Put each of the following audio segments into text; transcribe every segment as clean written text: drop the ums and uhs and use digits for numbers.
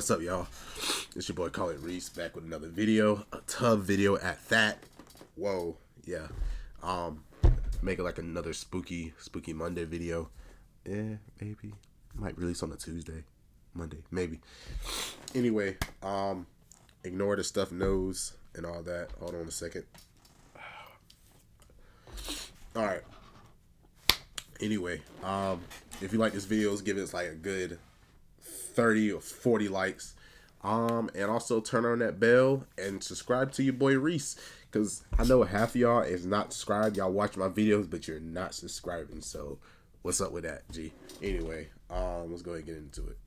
What's up, y'all? It's your boy Call It Reese back with another video, a TUV video at that. Whoa, yeah. Making like another spooky Monday video. Yeah, maybe might release on a Tuesday, Monday, maybe. Anyway, ignore the stuffed nose and all that. Hold on a second. All right. Anyway, if you like this video, give it like a good 30 or 40 likes. And also turn on that bell and subscribe to your boy Reese, because I know half of y'all is not subscribed. Y'all watch my videos, but you're not subscribing. So what's up with that, G? Anyway, let's go ahead and get into it.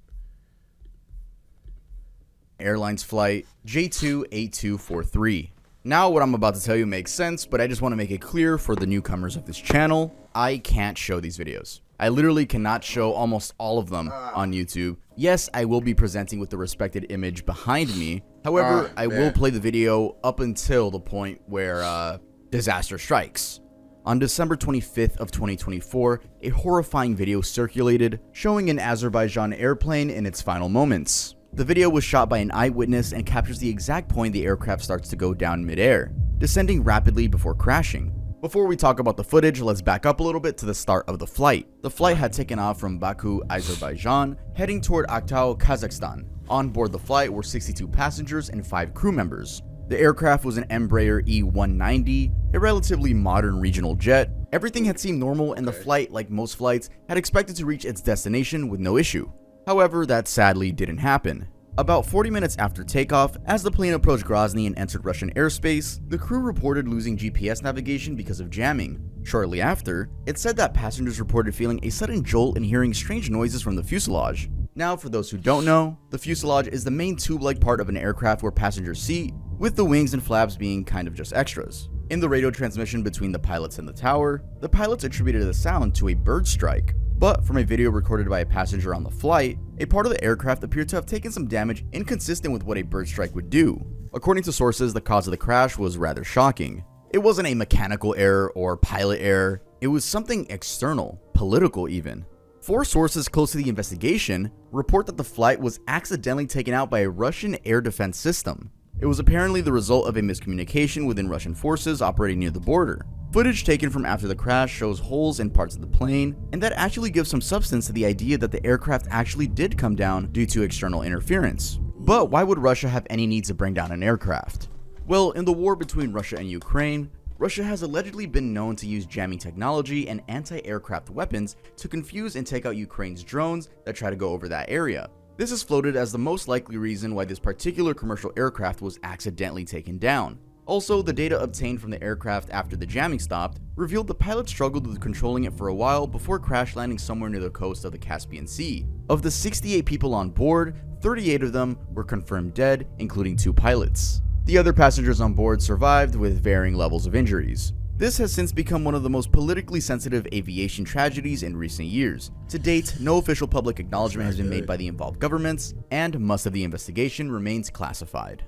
Airlines flight J28243. Now what I'm about to tell you makes sense, but I just want to make it clear for the newcomers of this channel, I can't show these videos. I literally cannot show almost all of them on YouTube. Yes, I will be presenting with the respected image behind me. However, I will play the video up until the point where disaster strikes. On December 25th of 2024, a horrifying video circulated showing an Azerbaijan airplane in its final moments. The video was shot by an eyewitness and captures the exact point the aircraft starts to go down midair, descending rapidly before crashing. Before we talk about the footage, let's back up a little bit to the start of the flight. The flight had taken off from Baku, Azerbaijan, heading toward Aktau, Kazakhstan. On board the flight were 62 passengers and 5 crew members. The aircraft was an Embraer E190, a relatively modern regional jet. Everything had seemed normal and the flight, like most flights, had expected to reach its destination with no issue. However, that sadly didn't happen. About 40 minutes after takeoff, as the plane approached Grozny and entered Russian airspace, the crew reported losing GPS navigation because of jamming. Shortly after, it said that passengers reported feeling a sudden jolt and hearing strange noises from the fuselage. Now, for those who don't know, the fuselage is the main tube-like part of an aircraft where passengers seat, with the wings and flaps being kind of just extras. In the radio transmission between the pilots and the tower, the pilots attributed the sound to a bird strike. But from a video recorded by a passenger on the flight, a part of the aircraft appeared to have taken some damage inconsistent with what a bird strike would do. According to sources, the cause of the crash was rather shocking. It wasn't a mechanical error or pilot error, it was something external, political even. 4 sources close to the investigation report that the flight was accidentally taken out by a Russian air defense system. It was apparently the result of a miscommunication within Russian forces operating near the border. Footage taken from after the crash shows holes in parts of the plane, and that actually gives some substance to the idea that the aircraft actually did come down due to external interference. But why would Russia have any need to bring down an aircraft? Well, in the war between Russia and Ukraine, Russia has allegedly been known to use jamming technology and anti-aircraft weapons to confuse and take out Ukraine's drones that try to go over that area. This is floated as the most likely reason why this particular commercial aircraft was accidentally taken down. Also, the data obtained from the aircraft after the jamming stopped revealed the pilot struggled with controlling it for a while before crash landing somewhere near the coast of the Caspian Sea. Of the 68 people on board, 38 of them were confirmed dead, including 2 pilots. The other passengers on board survived with varying levels of injuries. This has since become one of the most politically sensitive aviation tragedies in recent years. To date, no official public acknowledgement has been made by the involved governments, and much of the investigation remains classified.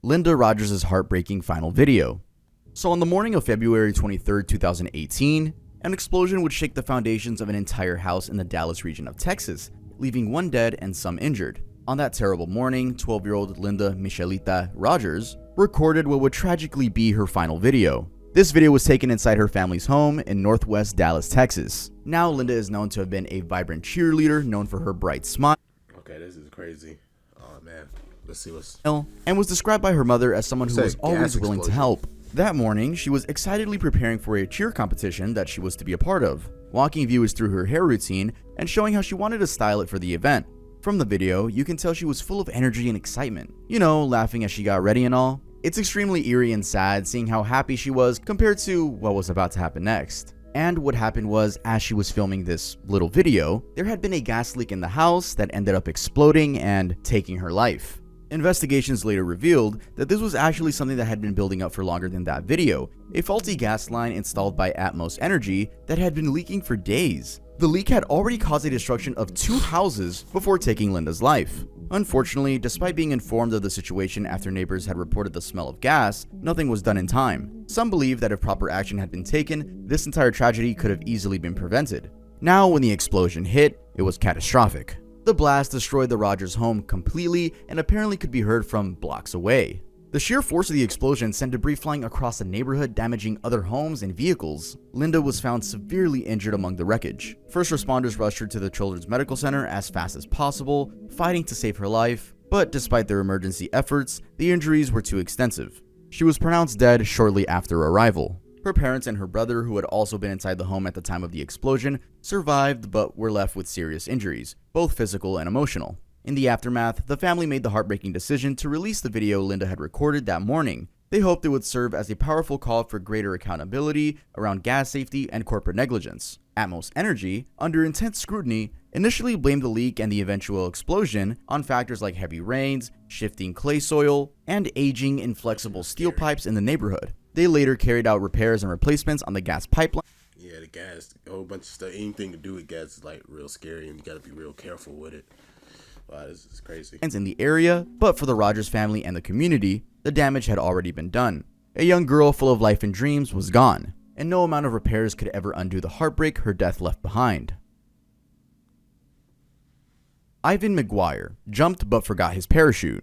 Linda Rogers' heartbreaking final video. So on the morning of February 23, 2018, an explosion would shake the foundations of an entire house in the Dallas region of Texas, leaving 1 dead and some injured. On that terrible morning, 12-year-old Linda Michelita Rogers recorded what would tragically be her final video. This video was taken inside her family's home in northwest Dallas, Texas. Now, Linda is known to have been a vibrant cheerleader known for her bright smile. Okay, this is crazy. Oh, man. Let's see what's... And was described by her mother as someone who was always willing to help. That morning, she was excitedly preparing for a cheer competition that she was to be a part of, walking viewers through her hair routine and showing how she wanted to style it for the event. From the video, you can tell she was full of energy and excitement, you know, laughing as she got ready and all. It's extremely eerie and sad seeing how happy she was compared to what was about to happen next. And what happened was, as she was filming this little video, there had been a gas leak in the house that ended up exploding and taking her life. Investigations later revealed that this was actually something that had been building up for longer than that video, a faulty gas line installed by Atmos Energy that had been leaking for days. The leak had already caused a destruction of 2 houses before taking Linda's life. Unfortunately, despite being informed of the situation after neighbors had reported the smell of gas, nothing was done in time. Some believe that if proper action had been taken, this entire tragedy could have easily been prevented. Now, when the explosion hit, it was catastrophic. The blast destroyed the Rogers home completely and apparently could be heard from blocks away. The sheer force of the explosion sent debris flying across the neighborhood, damaging other homes and vehicles. Linda was found severely injured among the wreckage. First responders rushed her to the Children's Medical Center as fast as possible, fighting to save her life, but despite their emergency efforts, the injuries were too extensive. She was pronounced dead shortly after arrival. Her parents and her brother, who had also been inside the home at the time of the explosion, survived but were left with serious injuries, both physical and emotional. In the aftermath, the family made the heartbreaking decision to release the video Linda had recorded that morning. They hoped it would serve as a powerful call for greater accountability around gas safety and corporate negligence. Atmos Energy, under intense scrutiny, initially blamed the leak and the eventual explosion on factors like heavy rains, shifting clay soil, and aging inflexible steel pipes in the neighborhood. They later carried out repairs and replacements on the gas pipeline. Yeah, the gas, a whole bunch of stuff. Anything to do with gas is like real scary, and you gotta be real careful with it. Wow, this is crazy. In the area, but for the Rogers family and the community, the damage had already been done. A young girl full of life and dreams was gone, and no amount of repairs could ever undo the heartbreak her death left behind. Ivan McGuire jumped but forgot his parachute.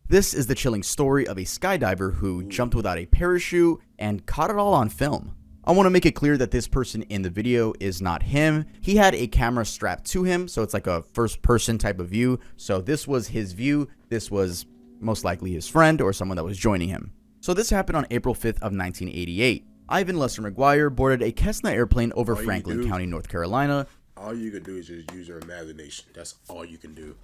This is the chilling story of a skydiver who jumped without a parachute and caught it all on film. I want to make it clear that this person in the video is not him. He had a camera strapped to him, so it's like a first person type of view. So this was his view. This was most likely his friend or someone that was joining him. So this happened on April 5th of 1988. Ivan Lester McGuire boarded a Cessna airplane over Franklin County, North Carolina. All you can do is just use your imagination. That's all you can do.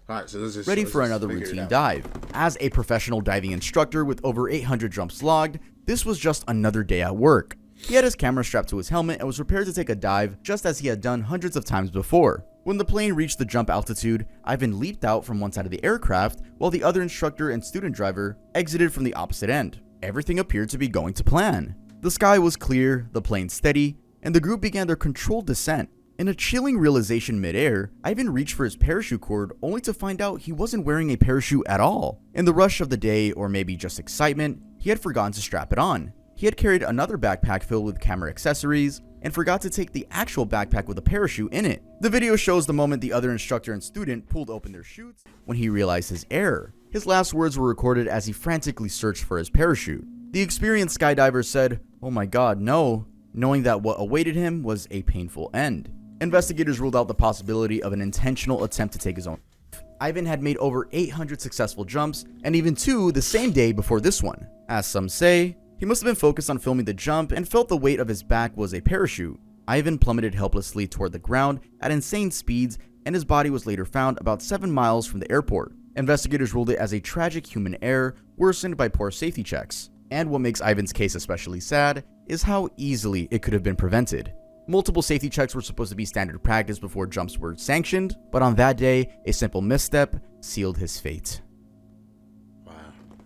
All right, so Ready for another routine dive. As a professional diving instructor with over 800 jumps logged, this was just another day at work. He had his camera strapped to his helmet and was prepared to take a dive just as he had done hundreds of times before. When the plane reached the jump altitude, Ivan leaped out from one side of the aircraft while the other instructor and student driver exited from the opposite end. Everything appeared to be going to plan. The sky was clear, the plane steady, and the group began their controlled descent. In a chilling realization midair, Ivan reached for his parachute cord only to find out he wasn't wearing a parachute at all. In the rush of the day, or maybe just excitement, he had forgotten to strap it on. He had carried another backpack filled with camera accessories and forgot to take the actual backpack with a parachute in it. The video shows the moment the other instructor and student pulled open their chutes when he realized his error. His last words were recorded as he frantically searched for his parachute. The experienced skydiver said, "Oh my god, no," knowing that what awaited him was a painful end. Investigators ruled out the possibility of an intentional attempt to take his own life. Ivan had made over 800 successful jumps, and even 2 the same day before this one. As some say, he must have been focused on filming the jump and felt the weight of his back was a parachute. Ivan plummeted helplessly toward the ground at insane speeds, and his body was later found about 7 miles from the airport. Investigators ruled it as a tragic human error worsened by poor safety checks. And what makes Ivan's case especially sad is how easily it could have been prevented. Multiple safety checks were supposed to be standard practice before jumps were sanctioned, but on that day, a simple misstep sealed his fate. Wow,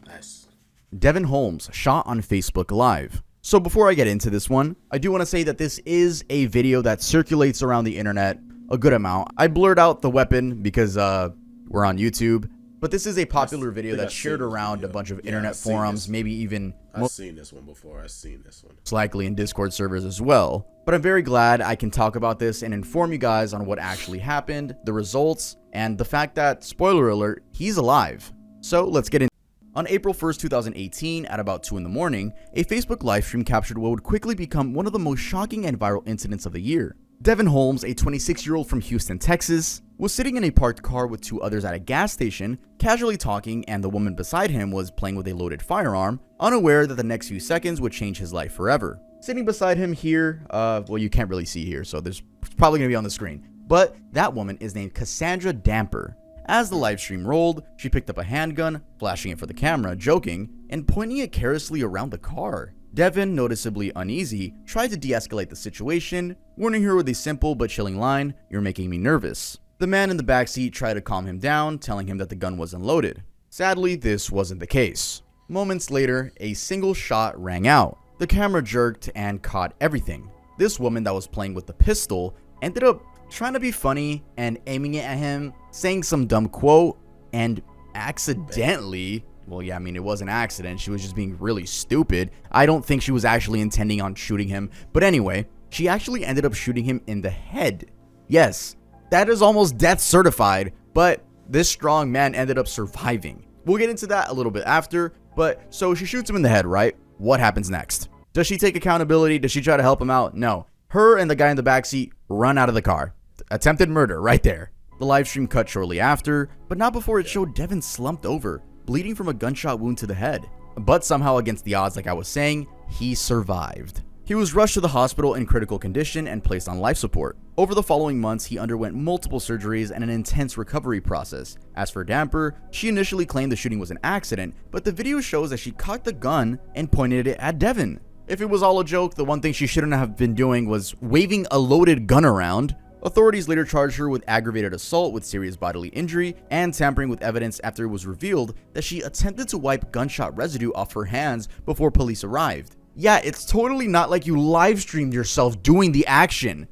nice. Devin Holmes shot on Facebook Live. So before I get into this one, I do want to say that this is a video that circulates around the internet a good amount. I blurred out the weapon because we're on YouTube, but this is a popular video that's shared around a bunch of internet forums, maybe even I've seen this one before. Most likely in Discord servers as well. But I'm very glad I can talk about this and inform you guys on what actually happened, the results, and the fact that, spoiler alert, he's alive. So let's get in. On April 1st, 2018, at about 2 in the morning, a Facebook livestream captured what would quickly become one of the most shocking and viral incidents of the year. Devin Holmes, a 26-year-old from Houston, Texas, was sitting in a parked car with 2 others at a gas station, casually talking, and the woman beside him was playing with a loaded firearm, unaware that the next few seconds would change his life forever. Sitting beside him here, well, you can't really see here, so there's probably going to be on the screen, but that woman is named Cassandra Damper. As the livestream rolled, she picked up a handgun, flashing it for the camera, joking, and pointing it carelessly around the car. Devin, noticeably uneasy, tried to de-escalate the situation, warning her with a simple but chilling line, "You're making me nervous." The man in the backseat tried to calm him down, telling him that the gun was unloaded. Sadly, this wasn't the case. Moments later, a single shot rang out. The camera jerked and caught everything. This woman that was playing with the pistol ended up trying to be funny and aiming it at him, saying some dumb quote, and accidentally, well, yeah, I mean, it was an accident. She was just being really stupid. I don't think she was actually intending on shooting him. But anyway, she actually ended up shooting him in the head. Yes, That is almost death certified, but this strong man ended up surviving. We'll get into that a little bit after, but so she shoots him in the head, right? What happens next? Does she take accountability? Does she try to help him out? No. Her and the guy in the backseat run out of the car. Attempted murder right there. The live stream cut shortly after, but not before it showed Devin slumped over, bleeding from a gunshot wound to the head. But somehow, against the odds, like I was saying, he survived. He was rushed to the hospital in critical condition and placed on life support. Over the following months, he underwent multiple surgeries and an intense recovery process. As for Damper, she initially claimed the shooting was an accident, but the video shows that she cocked the gun and pointed it at Devin. If it was all a joke, the one thing she shouldn't have been doing was waving a loaded gun around. Authorities later charged her with aggravated assault with serious bodily injury and tampering with evidence after it was revealed that she attempted to wipe gunshot residue off her hands before police arrived. Yeah, it's totally not like you live streamed yourself doing the action.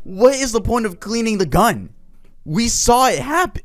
What is the point of cleaning the gun? We saw it happen.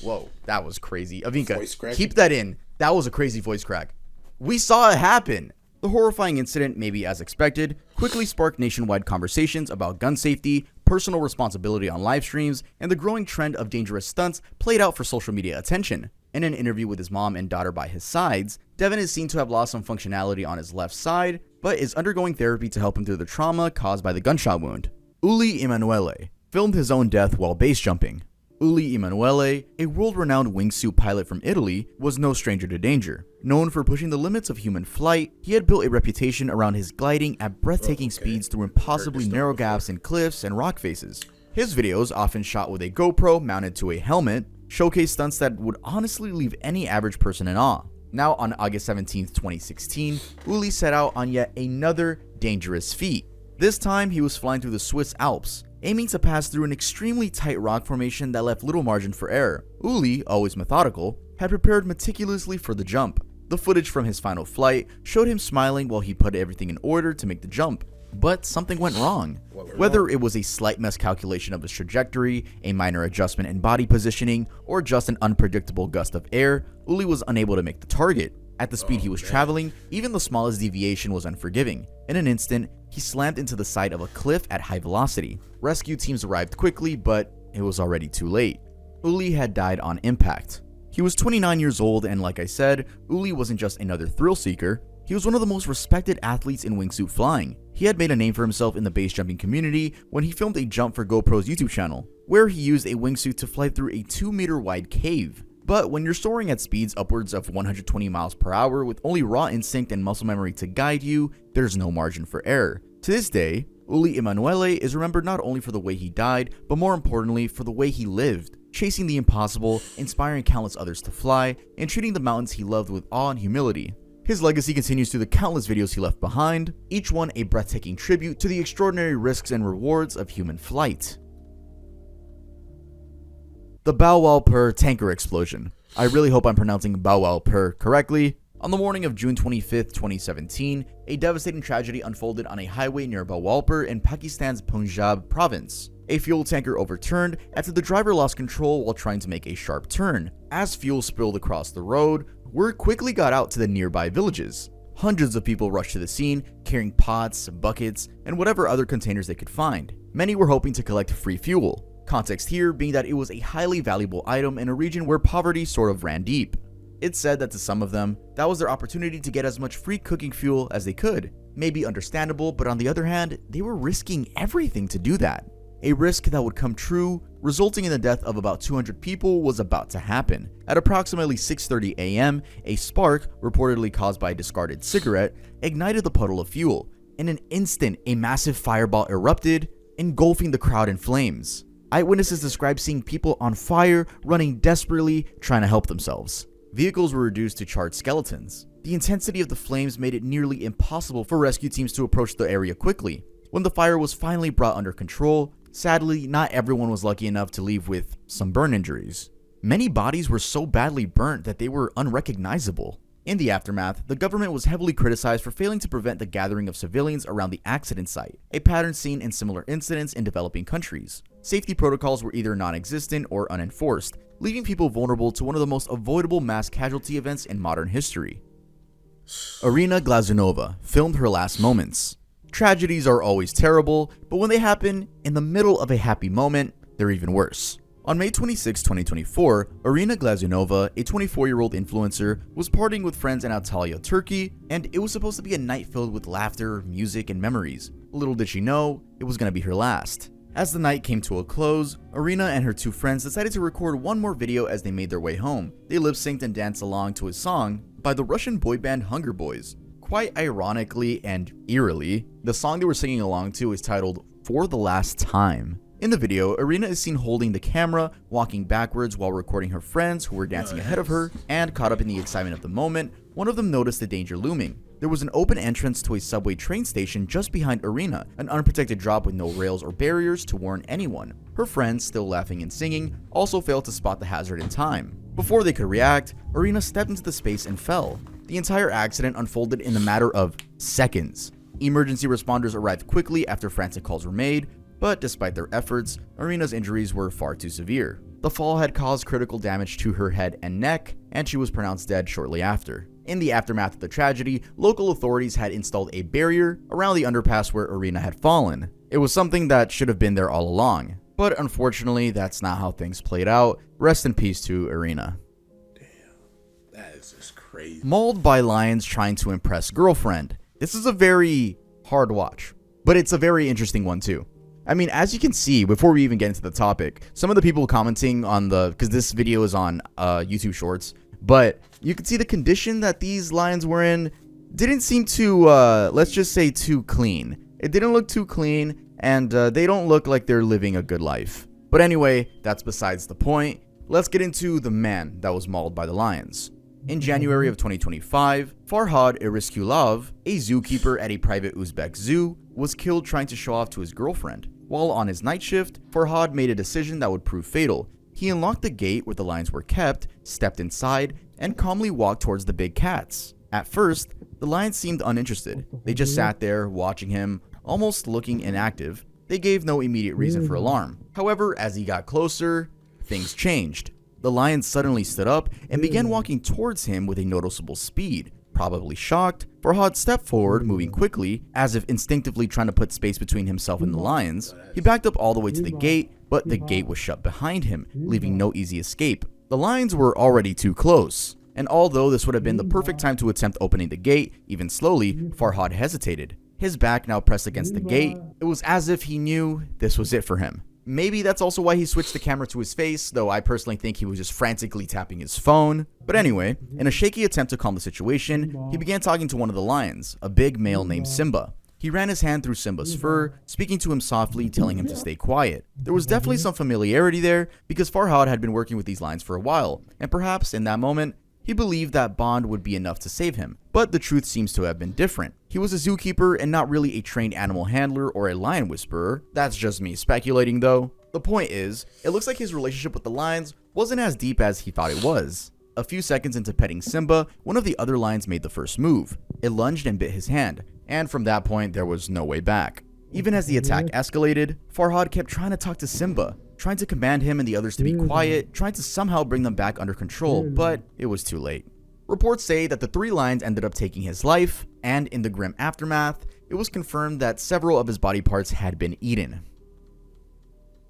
Whoa, that was crazy. Avinka, keep that in. That was a crazy voice crack. We saw it happen. The horrifying incident, maybe as expected, quickly sparked nationwide conversations about gun safety, personal responsibility on live streams, and the growing trend of dangerous stunts played out for social media attention. In an interview with his mom and daughter by his sides, Devin is seen to have lost some functionality on his left side, but is undergoing therapy to help him through the trauma caused by the gunshot wound. Uli Emanuele filmed his own death while base jumping. Uli Emanuele, a world-renowned wingsuit pilot from Italy, was no stranger to danger. Known for pushing the limits of human flight, he had built a reputation around his gliding at breathtaking speeds through impossibly narrow gaps in cliffs and rock faces. His videos, often shot with a GoPro mounted to a helmet, showcase stunts that would honestly leave any average person in awe. Now, on August 17, 2016, Uli set out on yet another dangerous feat. This time, he was flying through the Swiss Alps, aiming to pass through an extremely tight rock formation that left little margin for error. Uli, always methodical, had prepared meticulously for the jump. The footage from his final flight showed him smiling while he put everything in order to make the jump. But something went wrong. Whether it was a slight miscalculation of his trajectory, a minor adjustment in body positioning, or just an unpredictable gust of air, Uli was unable to make the target. At the speed he was traveling, even the smallest deviation was unforgiving. In an instant, he slammed into the side of a cliff at high velocity. Rescue teams arrived quickly, but it was already too late. Uli had died on impact. He was 29 years old, and like I said, Uli wasn't just another thrill seeker. He was one of the most respected athletes in wingsuit flying. He had made a name for himself in the base jumping community when he filmed a jump for GoPro's YouTube channel, where he used a wingsuit to fly through a 2-meter wide cave. But when you're soaring at speeds upwards of 120 miles per hour with only raw instinct and muscle memory to guide you, there's no margin for error. To this day, Uli Emanuele is remembered not only for the way he died, but more importantly for the way he lived, chasing the impossible, inspiring countless others to fly, and treating the mountains he loved with awe and humility. His legacy continues through the countless videos he left behind, each one a breathtaking tribute to the extraordinary risks and rewards of human flight. The Bow Wow Per tanker explosion. I really hope I'm pronouncing Bow Wow Per correctly. On the morning of June 25, 2017, a devastating tragedy unfolded on a highway near Bawalpur in Pakistan's Punjab province. A fuel tanker overturned after the driver lost control while trying to make a sharp turn. As fuel spilled across the road, word quickly got out to the nearby villages. Hundreds of people rushed to the scene, carrying pots, buckets, and whatever other containers they could find. Many were hoping to collect free fuel. Context here being that it was a highly valuable item in a region where poverty sort of ran deep. It's said that to some of them, that was their opportunity to get as much free cooking fuel as they could. Maybe understandable, but on the other hand, they were risking everything to do that. A risk that would come true, resulting in the death of about 200 people, was about to happen. At approximately 6:30 a.m., a spark, reportedly caused by a discarded cigarette, ignited the puddle of fuel. In an instant, a massive fireball erupted, engulfing the crowd in flames. Eyewitnesses described seeing people on fire, running desperately, trying to help themselves. Vehicles were reduced to charred skeletons. The intensity of the flames made it nearly impossible for rescue teams to approach the area quickly. When the fire was finally brought under control, sadly, not everyone was lucky enough to leave with some burn injuries. Many bodies were so badly burnt that they were unrecognizable. In the aftermath, the government was heavily criticized for failing to prevent the gathering of civilians around the accident site, a pattern seen in similar incidents in developing countries. Safety protocols were either non-existent or unenforced, leaving people vulnerable to one of the most avoidable mass casualty events in modern history. Irina Glazunova filmed her last moments. Tragedies are always terrible, but when they happen in the middle of a happy moment, they're even worse. On May 26, 2024, Irina Glazunova, a 24-year-old influencer, was partying with friends in Antalya, Turkey, and it was supposed to be a night filled with laughter, music, and memories. Little did she know, it was going to be her last. As the night came to a close, Irina and her two friends decided to record one more video as they made their way home. They lip-synced and danced along to a song by the Russian boy band Hunger Boys. Quite ironically and eerily, the song they were singing along to is titled For the Last Time. In the video, Irina is seen holding the camera, walking backwards while recording her friends who were dancing ahead of her, and caught up in the excitement of the moment, one of them noticed the danger looming. There was an open entrance to a subway train station just behind Irina, an unprotected drop with no rails or barriers to warn anyone. Her friends, still laughing and singing, also failed to spot the hazard in time. Before they could react, Irina stepped into the space and fell. The entire accident unfolded in a matter of seconds. Emergency responders arrived quickly after frantic calls were made, but despite their efforts, Irina's injuries were far too severe. The fall had caused critical damage to her head and neck, and she was pronounced dead shortly after. In the aftermath of the tragedy, local authorities had installed a barrier around the underpass where Irina had fallen. It was something that should have been there all along, but unfortunately, that's not how things played out. Rest in peace to Irina. Damn, that is just crazy. Mauled by lions trying to impress girlfriend. This is a very hard watch, but it's a very interesting one too. I mean, as you can see, before we even get into the topic, some of the people commenting on because this video is on YouTube Shorts, but you can see the condition that these lions were in didn't seem too, let's just say, too clean. It didn't look too clean, and they don't look like they're living a good life. But anyway, that's besides the point. Let's get into the man that was mauled by the lions. In January of 2025, Farhad Iriskulov, a zookeeper at a private Uzbek zoo, was killed trying to show off to his girlfriend. While on his night shift, Farhad made a decision that would prove fatal. He unlocked the gate where the lions were kept, stepped inside, and calmly walked towards the big cats. At first, the lions seemed uninterested. They just sat there, watching him, almost looking inactive. They gave no immediate reason for alarm. However, as he got closer, things changed. The lions suddenly stood up and began walking towards him with a noticeable speed. Probably shocked, Farhad stepped forward, moving quickly, as if instinctively trying to put space between himself and the lions. He backed up all the way to the gate, but the gate was shut behind him, leaving no easy escape. The lions were already too close, and although this would have been the perfect time to attempt opening the gate, even slowly, Farhad hesitated. His back now pressed against the gate. It was as if he knew this was it for him. Maybe that's also why he switched the camera to his face, though I personally think he was just frantically tapping his phone. But anyway, in a shaky attempt to calm the situation, he began talking to one of the lions, a big male named Simba. He ran his hand through Simba's fur, speaking to him softly, telling him to stay quiet. There was definitely some familiarity there, because Farhad had been working with these lions for a while, and perhaps in that moment, he believed that bond would be enough to save him. But the truth seems to have been different. He was a zookeeper and not really a trained animal handler or a lion whisperer. That's just me speculating though. The point is, it looks like his relationship with the lions wasn't as deep as he thought it was. A few seconds into petting Simba, one of the other lions made the first move. It lunged and bit his hand, and from that point there was no way back. Even as the attack escalated, Farhad kept trying to talk to Simba, trying to command him and the others to be quiet, trying to somehow bring them back under control, but it was too late. Reports say that the three lions ended up taking his life, and in the grim aftermath, it was confirmed that several of his body parts had been eaten.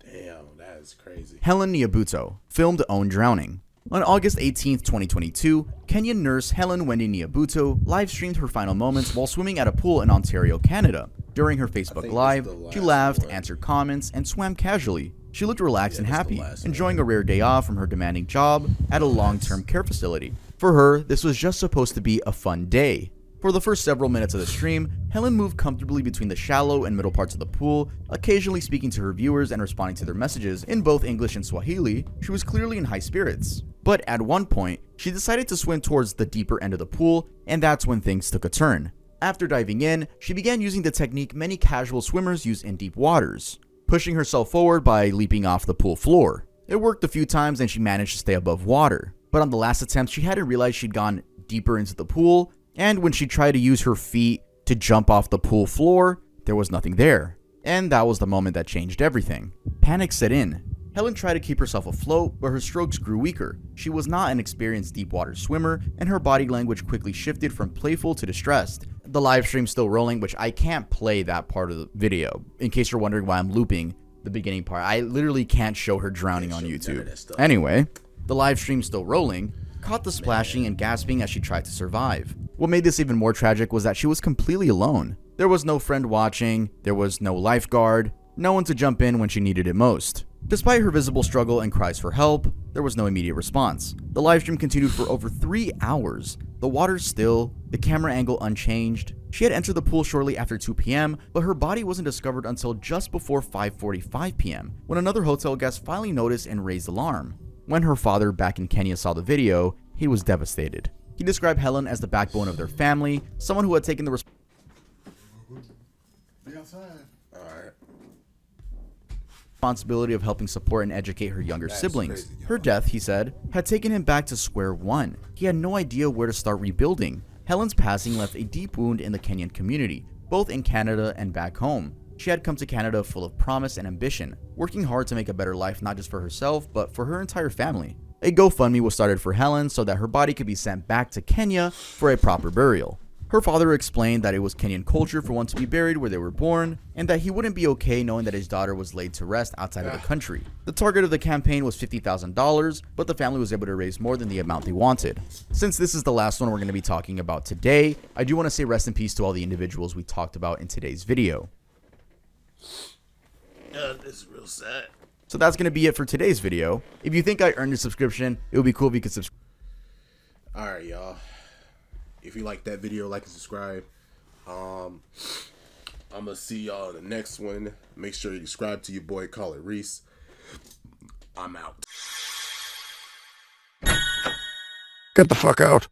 Damn, that is crazy. Helen Nyabuto, filmed own drowning. On August 18, 2022, Kenyan nurse Helen Wendy Nyabuto live-streamed her final moments while swimming at a pool in Ontario, Canada. During her Facebook Live, she laughed, answered comments, and swam casually. She looked relaxed and happy, enjoying a rare day off from her demanding job at a long-term care facility. For her, this was just supposed to be a fun day. For the first several minutes of the stream, Helen moved comfortably between the shallow and middle parts of the pool, occasionally speaking to her viewers and responding to their messages in both English and Swahili. She was clearly in high spirits. But at one point, she decided to swim towards the deeper end of the pool, and that's when things took a turn. After diving in, she began using the technique many casual swimmers use in deep waters, pushing herself forward by leaping off the pool floor. It worked a few times and she managed to stay above water. But on the last attempt, she hadn't realized she'd gone deeper into the pool, and when she tried to use her feet to jump off the pool floor, there was nothing there. And that was the moment that changed everything. Panic set in. Helen tried to keep herself afloat, but her strokes grew weaker. She was not an experienced deep water swimmer, and her body language quickly shifted from playful to distressed. The live stream's still rolling, which I can't play that part of the video. In case you're wondering why I'm looping, the beginning part. I literally can't show her drowning on show none of YouTube. that stuff. Anyway, the live stream still rolling, caught the splashing and gasping as she tried to survive. What made this even more tragic was that she was completely alone. There was no friend watching, there was no lifeguard, no one to jump in when she needed it most. Despite her visible struggle and cries for help, there was no immediate response. The livestream continued for over 3 hours. The water still, the camera angle unchanged. She had entered the pool shortly after 2 p.m., but her body wasn't discovered until just before 5:45 p.m., when another hotel guest finally noticed and raised alarm. When her father back in Kenya saw the video, he was devastated. He described Helen as the backbone of their family, someone who had taken the responsibility of helping support and educate her younger siblings. crazy, Her death, he said, had taken him back to square one. He had no idea where to start rebuilding. Helen's passing left a deep wound in the Kenyan community, both in Canada and back home. She had come to Canada full of promise and ambition, working hard to make a better life not just for herself, but for her entire family. A GoFundMe was started for Helen so that her body could be sent back to Kenya for a proper burial. Her father explained that it was Kenyan culture for one to be buried where they were born, and that he wouldn't be okay knowing that his daughter was laid to rest outside of the country. The target of the campaign was $50,000, but the family was able to raise more than the amount they wanted. Since this is the last one we're going to be talking about today, I do want to say rest in peace to all the individuals we talked about in today's video. This is real sad. So that's going to be it for today's video. If you think I earned your subscription, it would be cool if you could subscribe. Alright, y'all. If you like that video, like and subscribe. I'm gonna see y'all in the next one. Make sure you subscribe to your boy, Call It Reese. I'm out. Get the fuck out.